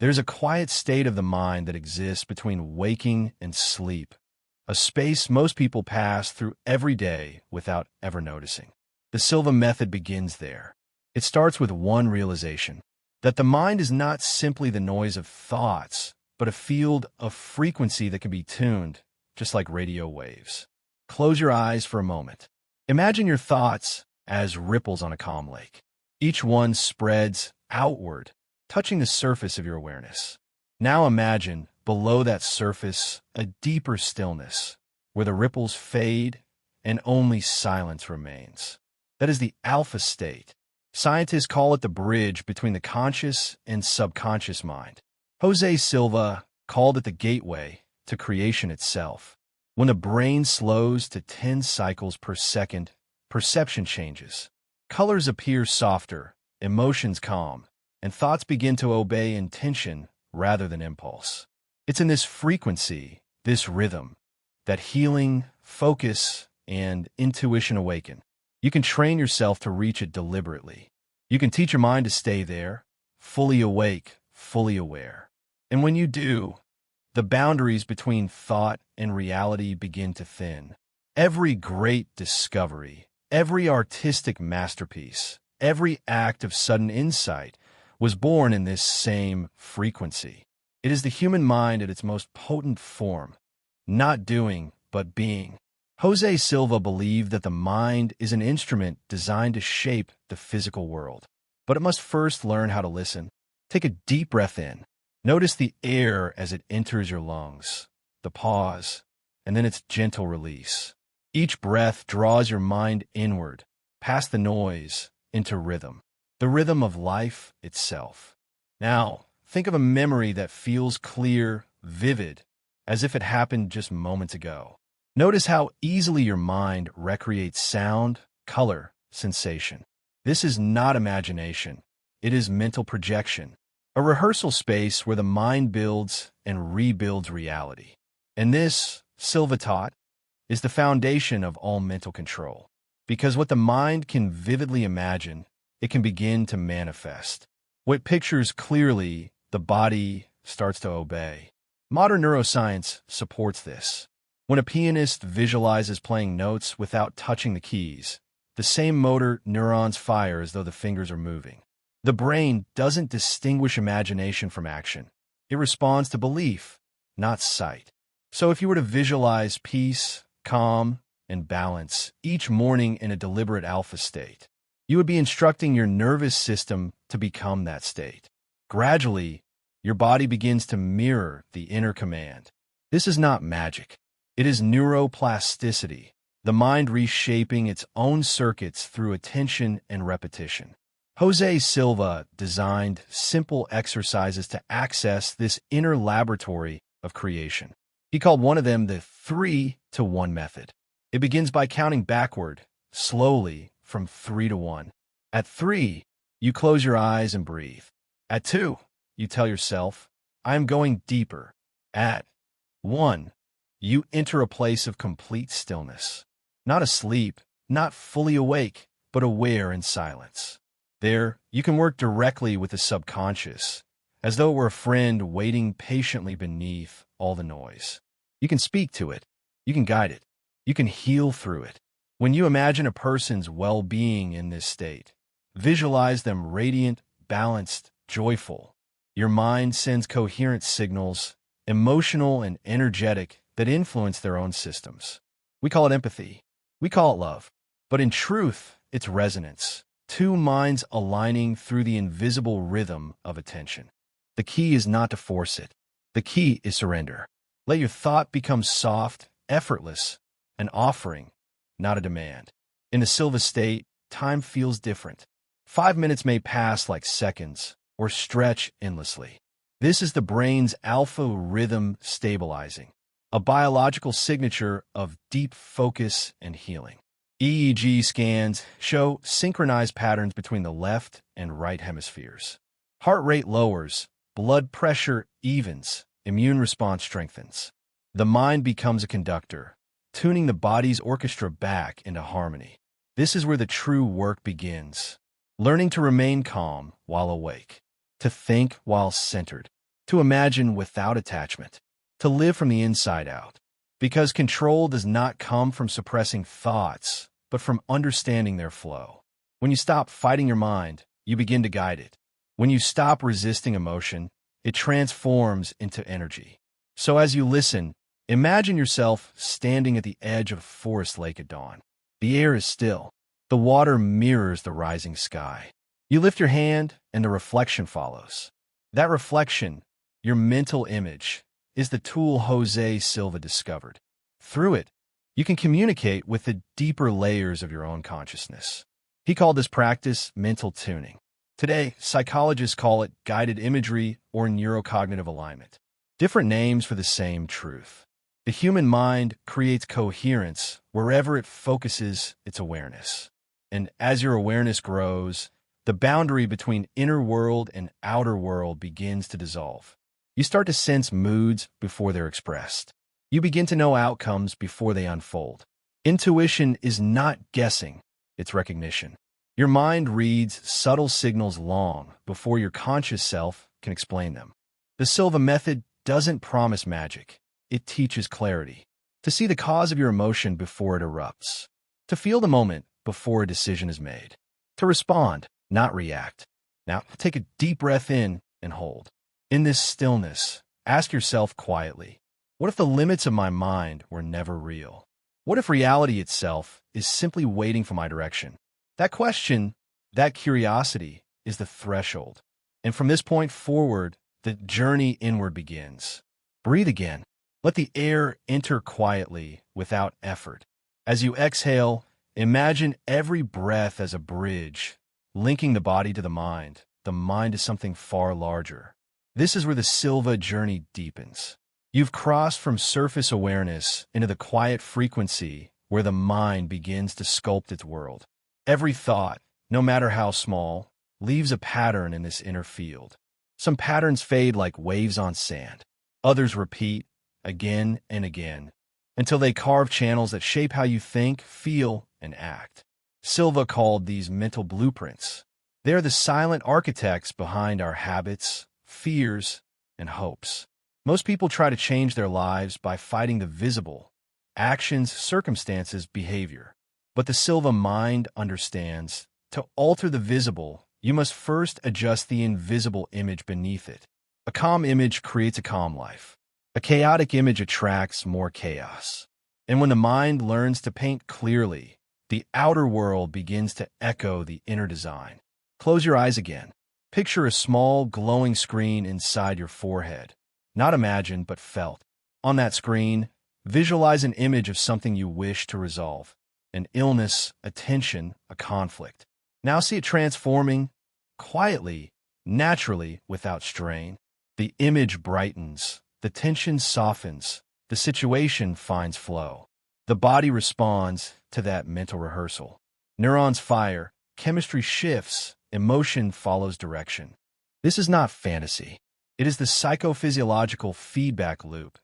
There's a quiet state of the mind that exists between waking and sleep, a space most people pass through every day without ever noticing. The Silva method begins there. It starts with one realization, that the mind is not simply the noise of thoughts, but a field of frequency that can be tuned, just like radio waves. Close your eyes for a moment. Imagine your thoughts as ripples on a calm lake. Each one spreads outward, touching the surface of your awareness. Now imagine, below that surface, a deeper stillness, where the ripples fade and only silence remains. That is the alpha state. Scientists call it the bridge between the conscious and subconscious mind. Jose Silva called it the gateway to creation itself. When the brain slows to 10 cycles per second, perception changes. Colors appear softer, emotions calm, and thoughts begin to obey intention rather than impulse. It's in this frequency, this rhythm, that healing, focus, and intuition awaken. You can train yourself to reach it deliberately. You can teach your mind to stay there, fully awake, fully aware. And when you do, the boundaries between thought and reality begin to thin. Every great discovery, every artistic masterpiece, every act of sudden insight was born in this same frequency. It is the human mind at its most potent form, not doing, but being. Jose Silva believed that the mind is an instrument designed to shape the physical world. But it must first learn how to listen. Take a deep breath in. Notice the air as it enters your lungs, the pause, and then its gentle release. Each breath draws your mind inward, past the noise, into rhythm, the rhythm of life itself. Now, think of a memory that feels clear, vivid, as if it happened just moments ago. Notice how easily your mind recreates sound, color, sensation. This is not imagination. It is mental projection, a rehearsal space where the mind builds and rebuilds reality. And this, Silva taught, is the foundation of all mental control. Because what the mind can vividly imagine, it can begin to manifest. What pictures clearly, the body starts to obey. Modern neuroscience supports this. When a pianist visualizes playing notes without touching the keys, the same motor neurons fire as though the fingers are moving. The brain doesn't distinguish imagination from action. It responds to belief, not sight. So if you were to visualize peace, calm, and balance each morning in a deliberate alpha state, you would be instructing your nervous system to become that state. Gradually, your body begins to mirror the inner command. This is not magic. It is neuroplasticity, the mind reshaping its own circuits through attention and repetition. Jose Silva designed simple exercises to access this inner laboratory of creation. He called one of them the 3-to-1 method. It begins by counting backward, slowly, from 3 to 1. At 3, you close your eyes and breathe. At 2, you tell yourself, I am going deeper. At 1, you enter a place of complete stillness. Not asleep, not fully awake, but aware in silence. There, you can work directly with the subconscious, as though it were a friend waiting patiently beneath all the noise. You can speak to it. You can guide it. You can heal through it. When you imagine a person's well-being in this state, visualize them radiant, balanced, joyful. Your mind sends coherent signals, emotional and energetic, that influence their own systems. We call it empathy. We call it love. But in truth, it's resonance. Two minds aligning through the invisible rhythm of attention. The key is not to force it. The key is surrender. Let your thought become soft, effortless, an offering, not a demand. In the Silva state, time feels different. 5 minutes may pass like seconds or stretch endlessly. This is the brain's alpha rhythm stabilizing, a biological signature of deep focus and healing. EEG scans show synchronized patterns between the left and right hemispheres. Heart rate lowers, blood pressure evens, immune response strengthens. The mind becomes a conductor, tuning the body's orchestra back into harmony. This is where the true work begins. Learning to remain calm while awake, to think while centered, to imagine without attachment, to live from the inside out. Because control does not come from suppressing thoughts, but from understanding their flow. When you stop fighting your mind, you begin to guide it. When you stop resisting emotion, it transforms into energy. So as you listen, imagine yourself standing at the edge of a forest lake at dawn. The air is still. The water mirrors the rising sky. You lift your hand, and the reflection follows. That reflection, your mental image, is the tool Jose Silva discovered. Through it, you can communicate with the deeper layers of your own consciousness. He called this practice mental tuning. Today, psychologists call it guided imagery or neurocognitive alignment. Different names for the same truth. The human mind creates coherence wherever it focuses its awareness. And as your awareness grows, the boundary between inner world and outer world begins to dissolve. You start to sense moods before they're expressed. You begin to know outcomes before they unfold. Intuition is not guessing, it's recognition. Your mind reads subtle signals long before your conscious self can explain them. The Silva Method doesn't promise magic. It teaches clarity. To see the cause of your emotion before it erupts. To feel the moment before a decision is made. To respond, not react. Now, take a deep breath in and hold. In this stillness, ask yourself quietly, what if the limits of my mind were never real? What if reality itself is simply waiting for my direction? That question, that curiosity, is the threshold. And from this point forward, the journey inward begins. Breathe again. Let the air enter quietly, without effort. As you exhale, imagine every breath as a bridge, linking the body to the mind to something far larger. This is where the Silva journey deepens. You've crossed from surface awareness into the quiet frequency where the mind begins to sculpt its world. Every thought, no matter how small, leaves a pattern in this inner field. Some patterns fade like waves on sand. Others repeat again and again until they carve channels that shape how you think, feel, and act. Silva called these mental blueprints. They're the silent architects behind our habits, fears, and hopes. Most people try to change their lives by fighting the visible, actions, circumstances, behavior. But the Silva mind understands, to alter the visible, you must first adjust the invisible image beneath it. A calm image creates a calm life. A chaotic image attracts more chaos. And when the mind learns to paint clearly, the outer world begins to echo the inner design. Close your eyes again. Picture a small, glowing screen inside your forehead. Not imagined, but felt. On that screen, visualize an image of something you wish to resolve. An illness, a tension, a conflict. Now see it transforming, quietly, naturally, without strain. The image brightens, the tension softens, the situation finds flow. The body responds to that mental rehearsal. Neurons fire, chemistry shifts, emotion follows direction. This is not fantasy. It is the psychophysiological feedback loop,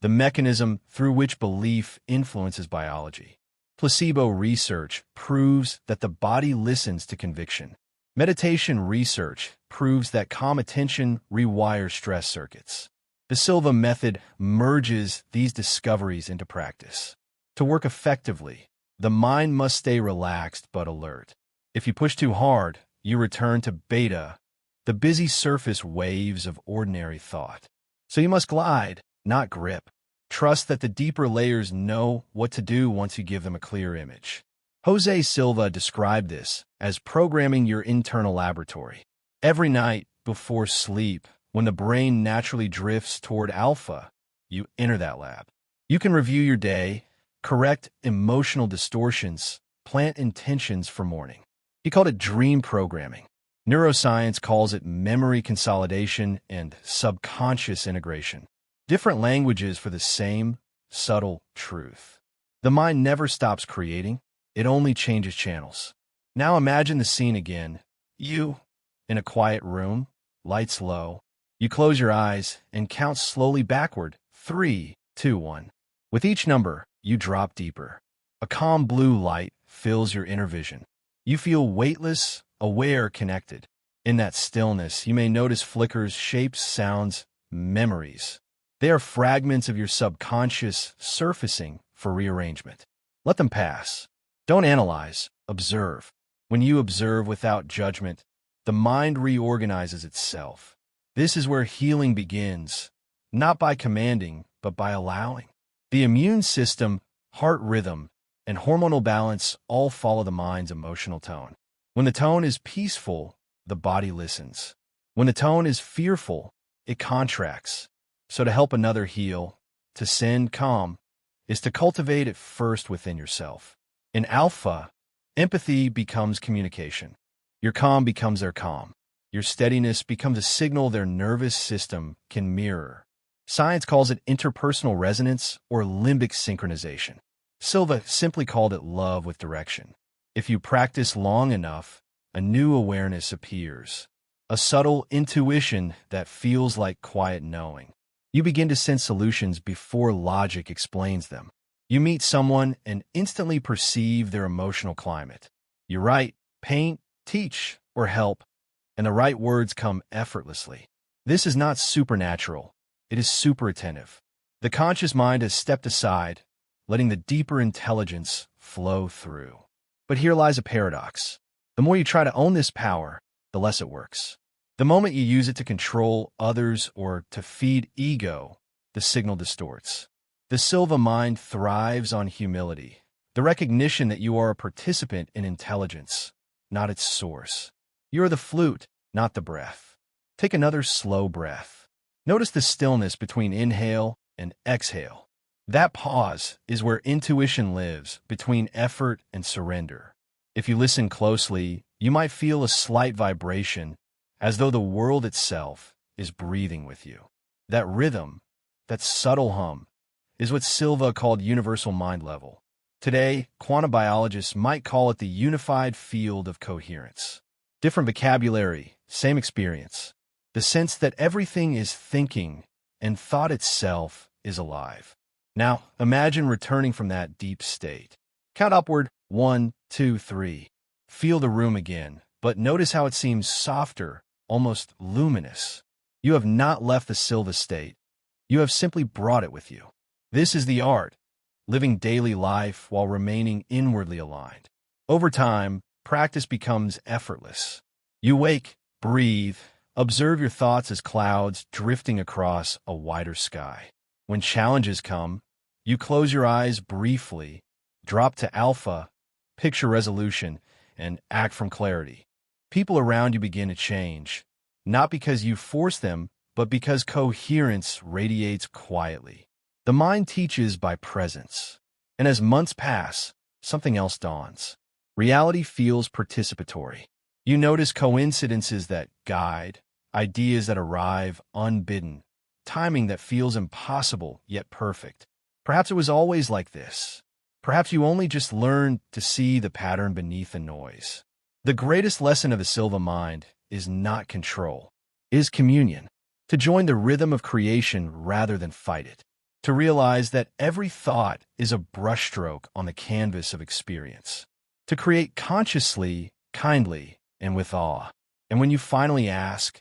the mechanism through which belief influences biology. Placebo research proves that the body listens to conviction. Meditation research proves that calm attention rewires stress circuits. The Silva Method merges these discoveries into practice. To work effectively, the mind must stay relaxed but alert. If you push too hard, you return to beta, the busy surface waves of ordinary thought. So you must glide, not grip. Trust that the deeper layers know what to do once you give them a clear image. Jose Silva described this as programming your internal laboratory. Every night before sleep, when the brain naturally drifts toward alpha, you enter that lab. You can review your day, correct emotional distortions, plant intentions for morning. He called it dream programming. Neuroscience calls it memory consolidation and subconscious integration. Different languages for the same subtle truth. The mind never stops creating, it only changes channels. Now imagine the scene again. You, in a quiet room, lights low. You close your eyes and count slowly backward, 3, 2, 1. With each number, you drop deeper. A calm blue light fills your inner vision. You feel weightless, aware, connected. In that stillness, you may notice flickers, shapes, sounds, memories. They are fragments of your subconscious surfacing for rearrangement. Let them pass. Don't analyze, observe. When you observe without judgment, the mind reorganizes itself. This is where healing begins, not by commanding, but by allowing. The immune system, heart rhythm, and hormonal balance all follow the mind's emotional tone. When the tone is peaceful, the body listens. When the tone is fearful, it contracts. So to help another heal, to send calm, is to cultivate it first within yourself. In alpha, empathy becomes communication. Your calm becomes their calm. Your steadiness becomes a signal their nervous system can mirror. Science calls it interpersonal resonance or limbic synchronization. Silva simply called it love with direction. If you practice long enough, a new awareness appears. A subtle intuition that feels like quiet knowing. You begin to sense solutions before logic explains them. You meet someone and instantly perceive their emotional climate. You write, paint, teach, or help, and the right words come effortlessly. This is not supernatural. It is super attentive. The conscious mind has stepped aside, letting the deeper intelligence flow through. But here lies a paradox. The more you try to own this power, the less it works. The moment you use it to control others or to feed ego, the signal distorts. The Silva mind thrives on humility, the recognition that you are a participant in intelligence, not its source. You are the flute, not the breath. Take another slow breath. Notice the stillness between inhale and exhale. That pause is where intuition lives, between effort and surrender. If you listen closely, you might feel a slight vibration, as though the world itself is breathing with you. That rhythm, that subtle hum, is what Silva called universal mind level. Today, quantum biologists might call it the unified field of coherence. Different vocabulary, same experience. The sense that everything is thinking and thought itself is alive. Now, imagine returning from that deep state. Count upward, 1, 2, 3. Feel the room again, but notice how it seems softer, almost luminous. You have not left the Silva state. You have simply brought it with you. This is the art, living daily life while remaining inwardly aligned. Over time, practice becomes effortless. You wake, breathe, observe your thoughts as clouds drifting across a wider sky. When challenges come, you close your eyes briefly, drop to alpha, picture resolution, and act from clarity. People around you begin to change, not because you force them, but because coherence radiates quietly. The mind teaches by presence, and as months pass, something else dawns. Reality feels participatory. You notice coincidences that guide, ideas that arrive unbidden, timing that feels impossible yet perfect. Perhaps it was always like this. Perhaps you only just learned to see the pattern beneath the noise. The greatest lesson of the Silva mind is not control, it is communion. To join the rhythm of creation rather than fight it. To realize that every thought is a brushstroke on the canvas of experience. To create consciously, kindly, and with awe. And when you finally ask,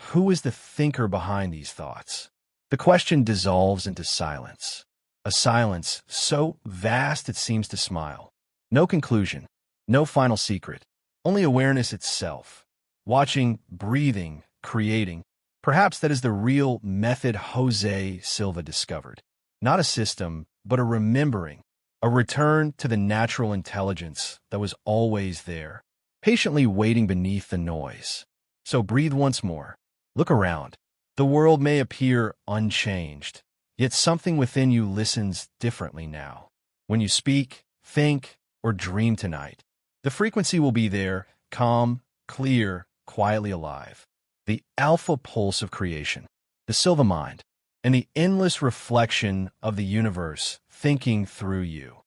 who is the thinker behind these thoughts? The question dissolves into silence. A silence so vast it seems to smile. No conclusion, no final secret, only awareness itself. Watching, breathing, creating. Perhaps that is the real method Jose Silva discovered. Not a system, but a remembering, a return to the natural intelligence that was always there, patiently waiting beneath the noise. So breathe once more. Look around. The world may appear unchanged, yet something within you listens differently now. When you speak, think, or dream tonight, the frequency will be there, calm, clear, quietly alive. The alpha pulse of creation, the Silva mind, and the endless reflection of the universe thinking through you.